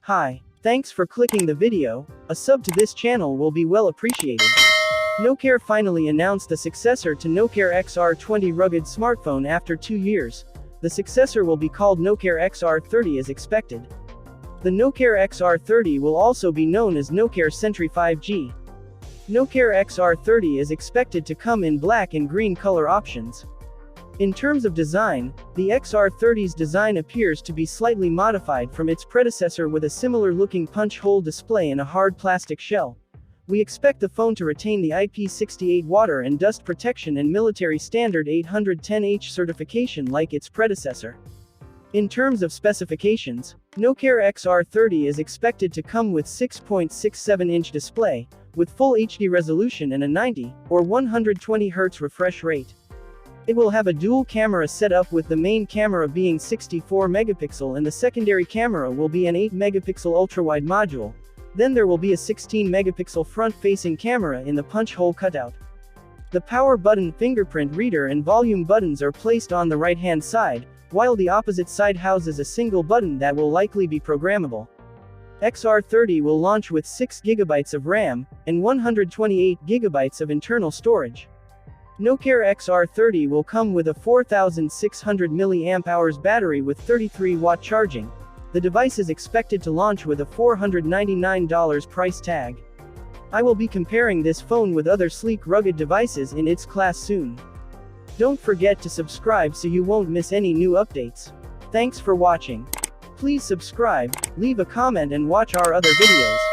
Hi, thanks for clicking the video. A sub to this channel will be well appreciated. Nokia finally announced the successor to Nokia XR20 rugged smartphone after 2 years. The successor will be called Nokia XR30 as expected. The Nokia XR30 will also be known as Nokia Sentry 5G. Nokia XR30 is expected to come in black and green color options. In terms of design, the XR30's design appears to be slightly modified from its predecessor with a similar-looking punch-hole display and a hard plastic shell. We expect the phone to retain the IP68 water and dust protection and military standard 810H certification like its predecessor. In terms of specifications, Nokia XR30 is expected to come with 6.67-inch display, with full HD resolution and a 90 or 120 Hz refresh rate. It will have a dual camera setup with the main camera being 64 megapixel and the secondary camera will be an 8 megapixel ultrawide module. Then there will be a 16 megapixel front-facing camera in the punch-hole cutout. The power button, fingerprint reader and volume buttons are placed on the right-hand side, while the opposite side houses a single button that will likely be programmable. XR30 will launch with 6 GB of RAM and 128 GB of internal storage. Nokia XR30 will come with a 4600 mAh battery with 33-watt charging. The device is expected to launch with a $499 price tag. I will be comparing this phone with other sleek rugged devices in its class soon. Don't forget to subscribe so you won't miss any new updates. Thanks for watching. Please subscribe, leave a comment and watch our other videos.